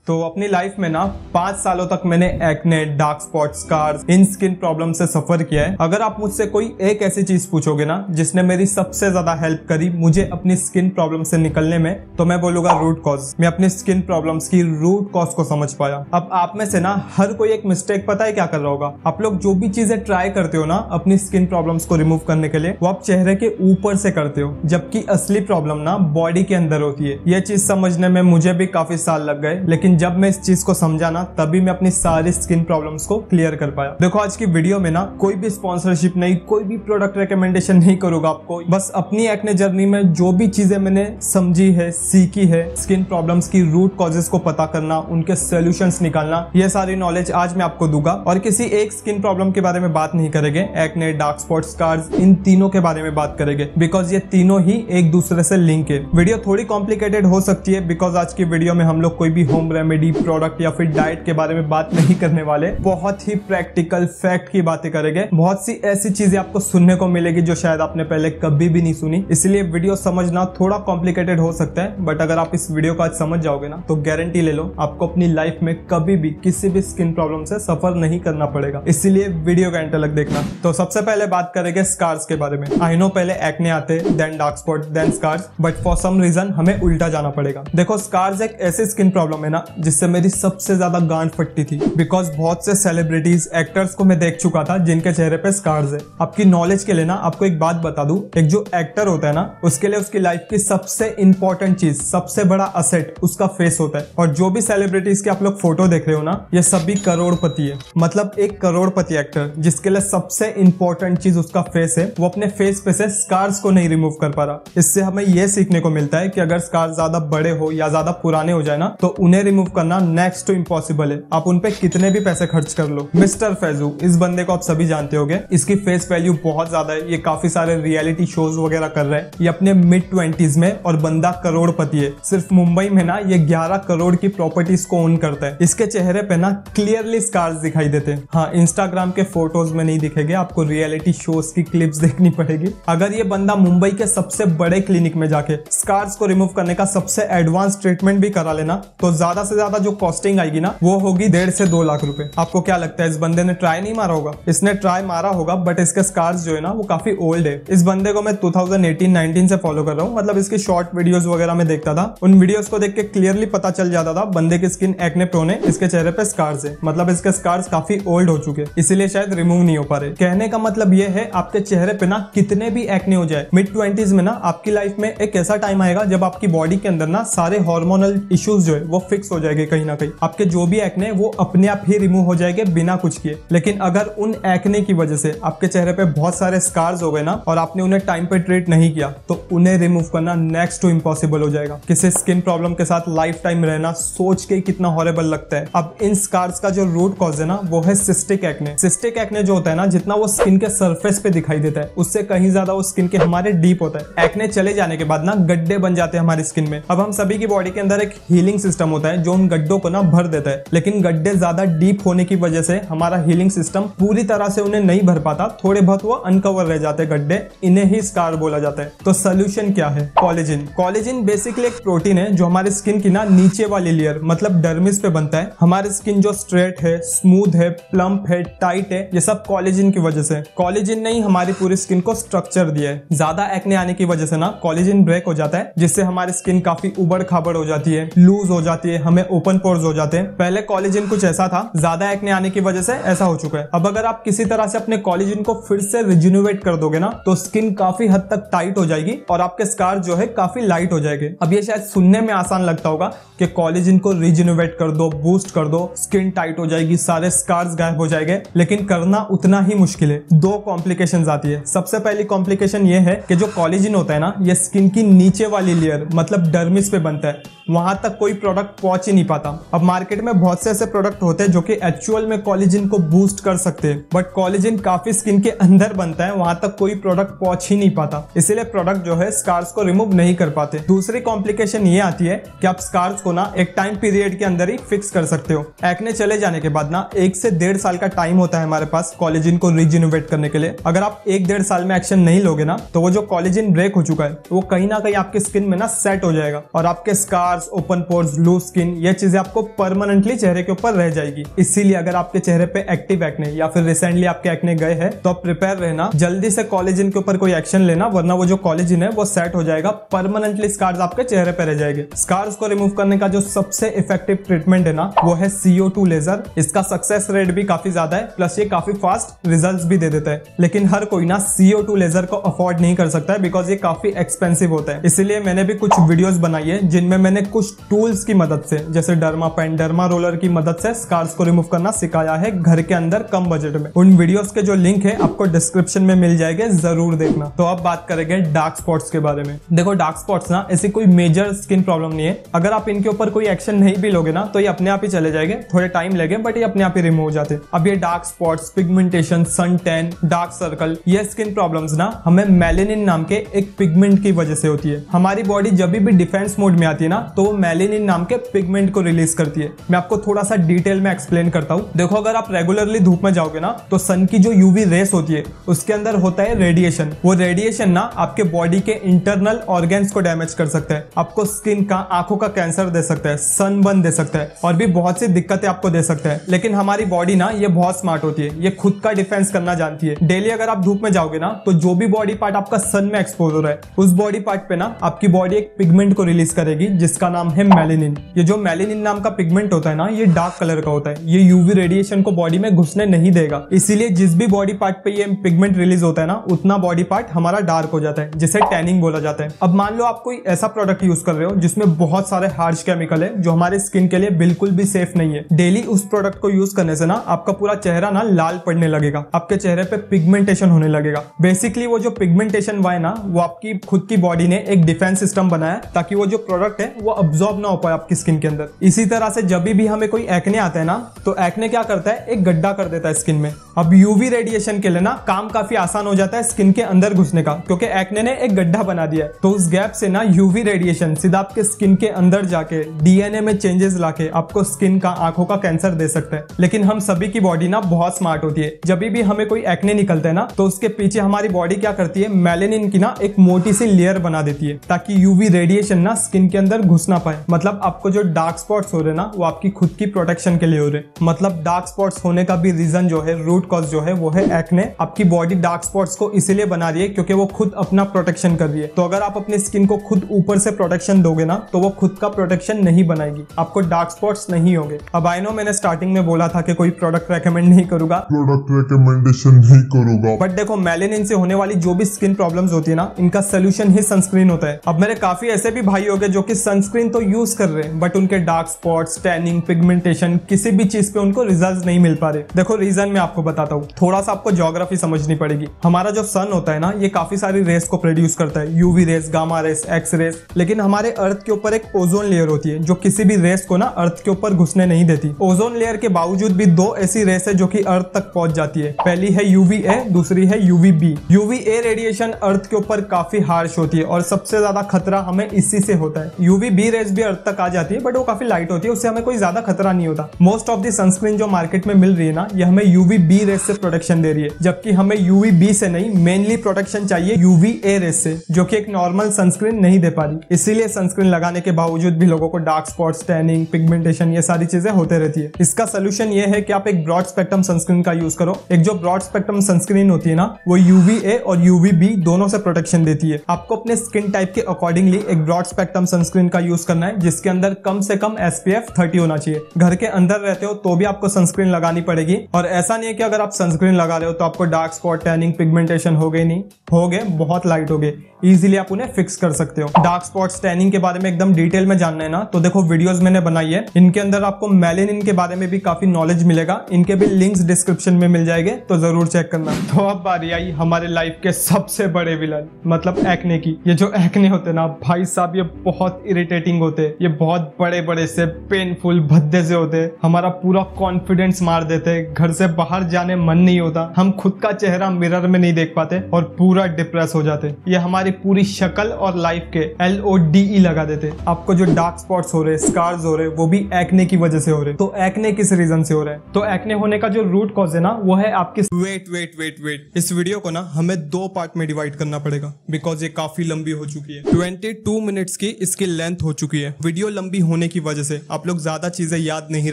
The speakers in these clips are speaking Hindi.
तो अपनी लाइफ में ना 5 सालों तक मैंने एक्ने, डार्क स्पॉट, स्कार्स, इन स्किन प्रॉब्लम से सफर किया है। अगर आप मुझसे कोई एक ऐसी चीज पूछोगे ना जिसने मेरी सबसे ज्यादा हेल्प करी मुझे अपनी स्किन प्रॉब्लम से निकलने में, तो मैं बोलूंगा रूट कॉज। मैं अपनी स्किन प्रॉब्लम्स की रूट कॉज को समझ पाया। अब आप में से ना हर कोई एक मिस्टेक पता है क्या कर रहा होगा। आप लोग जो भी चीजें ट्राई करते हो ना अपनी स्किन प्रॉब्लम्स को रिमूव करने के लिए, वो आप चेहरे के ऊपर से करते हो, जबकि असली प्रॉब्लम ना बॉडी के अंदर होती है। यह चीज समझने में मुझे भी काफी साल लग गए, लेकिन जब मैं इस चीज को समझा ना तभी मैं अपनी सारी स्किन प्रॉब्लम्स को क्लियर कर पाया। देखो आज की वीडियो में ना कोई भी स्पॉन्सरशिप नहीं, कोई भी प्रोडक्ट रिकमेंडेशन नहीं करूंगा आपको। बस अपनी एक्ने जर्नी में जो भी चीजें मैंने समझी है, सीखी है, स्किन प्रॉब्लम्स की रूट कॉजेस को पता करना, उनके सॉल्यूशंस निकालना, ये सारी नॉलेज आज मैं आपको दूंगा। और किसी एक स्किन प्रॉब्लम के बारे में बात नहीं करेंगे, एक्ने, डार्क स्पॉट, स्कार्स, इन तीनों के बारे में बात करेंगे, बिकॉज ये तीनों ही एक दूसरे से लिंक है। वीडियो थोड़ी कॉम्प्लिकेटेड हो सकती है, बिकॉज आज की वीडियो में हम लोग कोई भी होम रेमेडी, प्रोडक्ट या फिर डाइट के बारे में बात नहीं करने वाले। बहुत ही प्रैक्टिकल फैक्ट की बातें करेंगे। बहुत सी ऐसी चीजें आपको सुनने को मिलेगी जो शायद आपने पहले कभी भी नहीं सुनी। इसलिए वीडियो समझना थोड़ा कॉम्प्लिकेटेड हो सकता है, बट अगर आप इस वीडियो को आज समझ जाओगे ना तो गारंटी ले लो आपको अपनी लाइफ में कभी भी किसी भी स्किन प्रॉब्लम से सफर नहीं करना पड़ेगा। इसलिए वीडियो का एंड तक देखना। तो सबसे पहले बात करेंगे स्कार्स के बारे में। आई नो पहले एक्ने आते, then dark spot, then scars, but for some reason हमें उल्टा जाना पड़ेगा। देखो स्कार्स एक ऐसी स्किन प्रॉब्लम है ना जिससे मेरी सबसे ज्यादा गांठ फटती थी, बिकॉज बहुत से सेलिब्रिटीज, एक्टर्स को मैं देख चुका था जिनके चेहरे पे स्कार्स है। आपकी नॉलेज के लिए ना आपको एक बात बता दूं, एक जो एक्टर होता है ना उसके लिए उसकी लाइफ की सबसे इंपॉर्टेंट चीज, सबसे बड़ा असेट उसका फेस होता है। और जो भी सेलिब्रिटीज के आप लोग फोटो देख रहे हो ना, ये सभी करोड़पति है। मतलब एक करोड़पति एक्टर जिसके लिए सबसे इंपॉर्टेंट चीज उसका फेस है, वो अपने फेस पे से स्कार्स को नहीं रिमूव कर पा रहा। इससे हमें यह सीखने को मिलता है कि अगर स्कार्स ज्यादा बड़े हो या ज्यादा पुराने हो जाए ना तो उन्हें रिमूव करना नेक्स्ट टू इम्पॉसिबल है। आप उन पे कितने भी पैसे खर्च कर लो। मिस्टर फैजू, इस बंदे को आप सभी जानते होंगे। इसकी फेस वैल्यू बहुत ज्यादा है। ये काफी सारे रियलिटी शोज वगैरह कर रहे हैं। ये अपने मिड 20s में, और बंदा करोड़पति है। सिर्फ मुंबई में ना ये 11 करोड़ की प्रॉपर्टीज को ओन करता है। इसके चेहरे पे ना क्लियरली स्कार्स दिखाई देते हैं। हाँ, इंस्टाग्राम के फोटोज में नहीं दिखेंगे, आपको रियलिटी शोज की क्लिप्स देखनी पड़ेगी। अगर ये बंदा मुंबई के सबसे बड़े क्लिनिक में जाके स्कार्स को रिमूव करने का सबसे एडवांस ट्रीटमेंट भी करा लेना तो ज्यादा से ज्यादा जो कॉस्टिंग आएगी ना वो होगी 1.5 से 2 लाख रुपए। आपको क्या लगता है इस बंदे ने ट्राई नहीं मारा होगा? इसने ट्राई मारा होगा, बट इसके स्कार्स जो है ना वो काफी ओल्ड है। इस बंदे को मैं 2018-19 से फॉलो कर रहा हूँ। मतलब इसकी शॉर्ट वीडियोस वगैरह में देखता था। उन वीडियोस को देख के क्लियरली पता चल जाता था बंदे की स्किन एक्ने प्रोन है, इसके चेहरे पे स्कार्स है। मतलब इसके स्कार्स काफी ओल्ड हो चुके, इसीलिए शायद रिमूव नहीं हो पा रहे। कहने का मतलब ये है आपके चेहरे पे ना कितने भी एक्ने हो जाए, मिड 20s में ना आपकी लाइफ में एक ऐसा टाइम आएगा जब आपकी बॉडी के अंदर ना सारे हार्मोनल इश्यूज जो है वो फिक्स हो जाएंगे कहीं ना कहीं। आपके जो भी एक्ने वो अपने आप ही रिमूव हो जाएंगे बिना कुछ किए। लेकिन अगर उन एक्ने की वजह से आपके चेहरे पे बहुत सारे स्कार्स हो गए ना और आपने उन्हें टाइम पे ट्रीट नहीं किया तो उन्हें रिमूव करना नेक्स्ट टू इम्पॉसिबल हो जाएगा। किसी स्किन प्रॉब्लम के साथ लाइफ टाइम रहना सोच के कितना हॉरेबल लगता है। अब इन स्कार्स का जो रूट कॉज है ना वो है सिस्टिक एक्ने। सिस्टिक एक्ने जो होता है ना, जितना वो स्किन के सरफेस पे दिखाई देता है उससे कहीं ज्यादा वो स्किन के हमारे डीप होता है। एक्ने चले जाने के बाद ना गड्ढे बन जाते हैं हमारी स्किन में। अब हम सभी की बॉडी के अंदर एक हीलिंग सिस्टम होता है जो उन गड्ढों को ना भर देता है, लेकिन गड्ढे ज्यादा डीप होने की वजह से हमारा हीलिंग सिस्टम पूरी तरह से उन्हें नहीं भर पाता। थोड़े बहुत वो अनकवर रह जाते हैं गड्ढे, इन्हें ही स्कार बोला जाता है। तो सोल्यूशन क्या है? कोलेजन। कोलेजन बेसिकली एक प्रोटीन है जो हमारी स्किन की ना नीचे वाली लेयर मतलब डर्मिस पे बनता है। हमारी स्किन जो स्ट्रेट है, स्मूथ है, प्लम्प है, टाइट है, ये सब कोलेजन की वजह से। कोलेजन ने ही हमारी पूरी स्किन को स्ट्रक्चर दिया है। ज्यादा एक्ने आने की वजह से ना कोलेजन ब्रेक हो जाता है, जिससे हमारी स्किन काफी उबड़ खाबड़ हो जाती है, लूज हो जाती है, हमें ओपन पोर्स हो जाते हैं। पहले कोलेजन कुछ ऐसा था, ज्यादा एक्ने आने की वजह से ऐसा हो चुका है। अब अगर आप किसी तरह से अपने कोलेजन को फिर से रिजुनोवेट कर दोगे ना तो स्किन काफी हद तक टाइट हो जाएगी और आपके स्कार जो है काफी लाइट हो जाएंगे। अब ये शायद सुनने में आसान लगता होगा कि कोलेजन को रिजुनोवेट कर दो, बूस्ट कर दो, स्किन टाइट हो जाएगी, सारे स्कार्स गायब हो जाएंगे, लेकिन करना उतना ही मुश्किल है। 2 कॉम्प्लिकेशंस आती है। सबसे पहली कॉम्प्लिकेशन ये है कि जो कोलेजन होता है ना ये स्किन की नीचे वाली लेयर मतलब डर्मिस पे बनता है, वहां तक कोई प्रोडक्ट पहुंच ही नहीं पाता। अब मार्केट में बहुत से ऐसे प्रोडक्ट होते हैं जो कि एक्चुअल में कोलेजन को बूस्ट कर सकते हैं, बट कोलेजन काफी स्किन के अंदर बनता है, वहां तक कोई प्रोडक्ट पहुंच ही नहीं पाता। इसीलिए प्रोडक्ट जो है स्कार्स को रिमूव नहीं कर पाते। दूसरी कॉम्प्लिकेशन ये आती है कि आप स्कार्स को ना एक टाइम पीरियड के अंदर ही फिक्स कर सकते हो। एक्ने चले जाने के बाद ना 1 से 1.5 साल का टाइम होता है हमारे पास कोलेजन को रिजुनोवेट करने के लिए। अगर आप 1-1.5 साल में एक्शन नहीं लोगे ना तो वो जो कोलेजन ब्रेक हो चुका है वो कहीं ना कहीं आपकी स्किन में ना सेट हो जाएगा और आपके scars, open pores, loose skin skin, ये चीजें आपको परमानेंटली चेहरे के ऊपर रह जाएगी। इसीलिए अगर आपके चेहरे पे एक्टिव एक्ने या फिर रिसेंटली आपके एक्ने गए हैं तो आप प्रिपेयर रहना, जल्दी से कोलेजन के ऊपर कोई एक्शन लेना, वरना वो जो कोलेजन है वो सेट हो जाएगा, परमानेंटली स्कार्स आपके चेहरे पे रह जाएंगे। स्कार्स को रिमूव करने का जो सबसे इफेक्टिव ट्रीटमेंट है ना वो है CO2 लेजर। इसका सक्सेस रेट भी काफी ज्यादा है, प्लस ये काफी फास्ट रिजल्ट्स भी दे देता है। लेकिन हर कोई ना CO2 लेजर को अफोर्ड नहीं कर सकता है, बिकॉज ये काफी एक्सपेंसिव होता है। इसीलिए मैंने भी कुछ वीडियोस बनाई है जिनमें मैंने कुछ टूल्स की मदद से, जैसे डर्मा पेन, डर्मा रोलर की मदद से स्कार्स को रिमूव करना सिखाया है घर के अंदर कम बजट में। उन वीडियोस के जो लिंक है आपको डिस्क्रिप्शन में मिल जाएंगे, जरूर देखना। तो अब बात करेंगे डार्क स्पॉट्स के बारे में। देखो डार्क स्पॉट्स ना ऐसी कोई मेजर स्किन प्रॉब्लम नहीं है, अगर आप इनके ऊपर कोई एक्शन नहीं भी लोगे ना तो ये अपने आप ही चले जाएंगे, थोड़े टाइम लगे बट ये अपने आप ही रिमूव हो जाते हैं। अब ये dark spots, pigmentation, sun tan, dark circle, ये स्किन प्रॉब्लम्स ना हमें मेलेनिन नाम के एक पिगमेंट की वजह से होती है। हमारी बॉडी जब भी डिफेंस मोड में आती है ना तो वो मेलेनिन नाम के पिगमेंट को रिलीज करती है। मैं आपको थोड़ा सा डिटेल में एक्सप्लेन करता हूँ। देखो अगर आप रेगुलरली धूप में जाओगे ना तो सन की जो यूवी रेस होती है उसके अंदर होता है रेडिएशन। वो रेडिएशन ना आपके बॉडी के इंटरनल ऑर्गन्स को डैमेज कर सकता है, आपको स्किन का, आंखों का कैंसर दे सकता है, सनबर्न दे सकता है और भी बहुत सी दिक्कतें आपको दे सकता है। लेकिन हमारी बॉडी ना ये बहुत स्मार्ट होती है, ये खुद का डिफेंस करना जानती है। डेली अगर आप धूप में जाओगे ना तो जो भी बॉडी पार्ट आपका सन में एक्सपोज हो रहा है उस बॉडी पार्ट पे ना आपकी बॉडी एक पिगमेंट को रिलीज करेगी जिसका नाम है मेलेनिन। ये जो मेलेनिन नाम का पिगमेंट होता है ना ये डार्क कलर का होता है, ये यूवी रेडिएशन को बॉडी में घुसने नहीं देगा। इसीलिए जिस भी बॉडी पार्ट पे ये पिगमेंट रिलीज होता है ना उतना बॉडी पार्ट हमारा डार्क हो जाता है, जिसे टैनिंग बोला जाता है। अब मान लो आप कोई ऐसा प्रोडक्ट यूज कर रहे हो जिसमें बहुत सारे हार्श केमिकल है जो हमारे स्किन के लिए बिल्कुल भी सेफ नहीं है। डेली उस प्रोडक्ट को यूज करने से ना आपका पूरा चेहरा ना लाल पड़ने लगेगा, आपके चेहरे पे पिगमेंटेशन होने लगेगा। बेसिकली वो जो पिगमेंटेशन हुआ है ना वो आपकी खुद की बॉडी ने एक डिफेंस सिस्टम बनाया ताकि वो जो प्रोडक्ट है वो अब्सॉर्ब ना हो पाए आपकी स्किन के अंदर। इसी तरह से जब भी हमें कोई एक्ने आता है ना तो एक्ने क्या करता है, एक गड्ढा कर देता है स्किन में। अब यूवी रेडिएशन के लिए ना काम काफी आसान हो जाता है स्किन के अंदर घुसने का, क्योंकि एक्ने ने एक गड्ढा बना दिया है। तो उस गैप से ना यूवी रेडिएशन सीधा आपके स्किन के अंदर जाके डीएनए में चेंजेस लाके आपको स्किन का, आंखों का कैंसर दे सकता है। लेकिन हम सभी की बॉडी ना बहुत स्मार्ट होती है, जब भी हमें कोई एक्ने निकलता है ना तो उसके पीछे हमारी बॉडी क्या करती है, मेलेनिन की ना एक मोटी सी लेयर बना देती है ताकि यूवी रेडिएशन ना स्किन के अंदर घुस ना पाए। मतलब आपको जो डार्क स्पॉट्स हो रहे ना वो आपकी खुद की प्रोटेक्शन के लिए हो रहे। मतलब डार्क स्पॉट्स होने का भी रीजन जो है, रूट कॉज जो है वो है एक्ने। आपकी बॉडी डार्क स्पॉट्स को इसीलिए बना रही है क्योंकि वो खुद अपना प्रोटेक्शन कर रही है। तो अगर आप अपनी स्किन को खुद ऊपर से प्रोटेक्शन दोगे ना तो वो खुद का प्रोटेक्शन नहीं बनाएगी, आपको डार्क स्पॉट्स नहीं होंगे। अब आई नो मैंने स्टार्टिंग में बोला था कि कोई प्रोडक्ट रेकमेंड नहीं करूंगा, प्रोडक्ट रिकमेंडेशन नहीं करूंगा, बट देखो मेलेनिन से होने वाली जो भी स्किन प्रॉब्लम्स होती है ना इनका सोल्यूशन ही सनस्क्रीन होता है। अब मेरे काफी ऐसे भी भाई हो गए जो कि सनस्क्रीन तो यूज कर रहे हैं बट उनके डार्क स्पॉट्स, टैनिंग, पिगमेंटेशन, किसी भी चीज पे उनको रिजल्ट्स नहीं मिल पा रहे। देखो रीजन मैं आपको बताता हूँ, थोड़ा सा आपको ज्योग्राफी समझनी पड़ेगी। हमारा जो सन होता है ना ये काफी सारी रेस को प्रोड्यूस करता है, UV rays, gamma rays, x rays. लेकिन हमारे अर्थ के ऊपर एक ओजोन लेयर होती है जो किसी भी रेस को ना अर्थ के ऊपर घुसने नहीं देती। ओजोन लेयर के बावजूद भी दो ऐसी रेस है जो कि अर्थ तक पहुंच जाती है, पहली है UVA, दूसरी है UVB। UVA रेडिएशन अर्थ के ऊपर काफी हार्श होती है और सबसे ज्यादा खतरा हमें इसी से होता है। UVB रेस भी अर्थ तक आ जाती है बट वो काफी लाइट होती है, उससे हमें कोई ज्यादा खतरा नहीं होता। मोस्ट ऑफ द सनस्क्रीन जो मार्केट में मिल रही है ना ये हमें UVB रेस से प्रोटेक्शन दे रही है, जबकि हमें UVB से नहीं, मेनली प्रोटेक्शन चाहिए UVA रेस से, जो कि एक नॉर्मल सनस्क्रीन नहीं दे पा रही। इसीलिए सनस्क्रीन लगाने के बावजूद भी लोगों को डार्क स्पॉट्स, टैनिंग, पिगमेंटेशन ये सारी चीजें होते रहती है। इसका सोल्यूशन ये है कि आप एक ब्रॉड स्पेक्ट्रम सनस्क्रीन का यूज करो। एक जो ब्रॉड स्पेक्ट्रम सनस्क्रीन होती है ना वो UVA और UVB दोनों से प्रोटेक्शन देती है। आपको अपने स्किन टाइप के अकॉर्डिंगली एक ब्रॉड स्पेक्ट्रम सनस्क्रीन का यूज करना है जिसके अंदर कम से कम SPF 30 होना चाहिए। घर के अंदर रहते हो तो भी आपको सनस्क्रीन लगानी पड़ेगी, और ऐसा नहीं है कि अगर आप सनस्क्रीन लगा रहे हो तो आपको डार्क स्पॉट, टैनिंग, पिगमेंटेशन हो गए, नहीं हो गए, बहुत लाइट हो गए, इजीली आप उन्हें फिक्स कर सकते हो। डार्क स्पॉट्स, टैनिंग के बारे में एकदम डिटेल में जानना है ना तो देखो वीडियोस मैंने बनाई है, इनके अंदर आपको मेलेनिन के बारे में भी काफी नॉलेज मिलेगा, इनके भी लिंक्स डिस्क्रिप्शन में मिल जाएंगे तो जरूर चेक करना। तो अब बारी आई हमारे लाइफ के सबसे बड़े विलन मतलब एक्ने की। ये जो एक्ने होते ना भाई साहब ये बहुत इरिटेटिंग होते, ये बहुत बड़े बड़े से पेनफुल भद्दे से होते, हमारा पूरा कॉन्फिडेंस मार देते, घर से बाहर जाने मन नहीं होता, हम खुद का चेहरा मिरर में नहीं देख पाते और पूरा डिप्रेस हो जाते। ये हमारी पूरी शक्ल और लाइफ के LODE लगा देते। आपको जो डार्क स्पॉट्स हो रहे, स्कार्स हो रहे, वो भी एक्ने की वजह से हो रहे। तो एक्ने किस रीजन से हो रहा है? तो एक्ने होने का जो रूट कॉज है ना वो है आपकी वेट। इस वीडियो को ना हमें 2 पार्ट में डिवाइड करना पड़ेगा बिकॉज ये काफी लंबी हो चुकी है, 22 मिनट्स की इसकी लेंथ हो चुकी है। वीडियो लंबी होने होने की वजह से आप लोग ज्यादा चीजें याद नहीं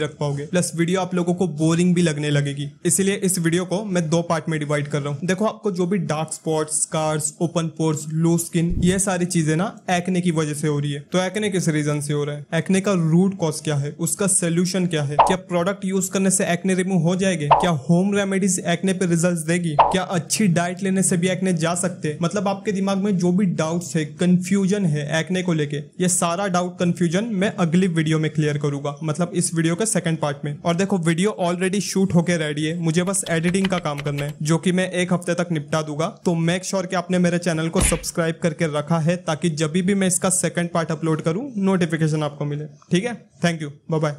रख पाओगे, प्लस वीडियो आप लोगों को बोरिंग भी लगने लगेगी। इसीलिए इस वीडियो को मैं 2 पार्ट में डिवाइड कर रहा हूँ। देखो, आपको जो भी dark spots, scars, open pores, low skin, ये सारी चीजें ना एक्ने की वजह से हो रही है। तो एक्ने किस रीजन से हो रहा है, एक्ने का रूट कॉज क्या है, उसका सोल्यूशन क्या है, क्या प्रोडक्ट यूज करने से एक्ने रिमूव हो जाएंगे, क्या होम रेमेडीज एक्ने पे रिजल्ट्स देगी, क्या अच्छी डाइट लेने से भी एक्ने जा सकते हैं। मतलब आपके दिमाग में जो भी डाउट्स है, कंफ्यूजन है एक्ने को लेके, ये सारा डाउट कंफ्यूजन मैं अगली वीडियो में क्लियर करूंगा, मतलब इस वीडियो के सेकंड पार्ट में। और देखो, वीडियो ऑलरेडी शूट होके रेडी है, मुझे बस एडिटिंग का काम करना है, जो कि मैं 1 हफ्ते तक निपटा दूंगा। तो मेक श्योर कि आपने मेरे चैनल को सब्सक्राइब करके रखा है, ताकि जब भी मैं इसका सेकंड पार्ट अपलोड करूं नोटिफिकेशन आपको मिले। ठीक है, थैंक यू, बाय बाय।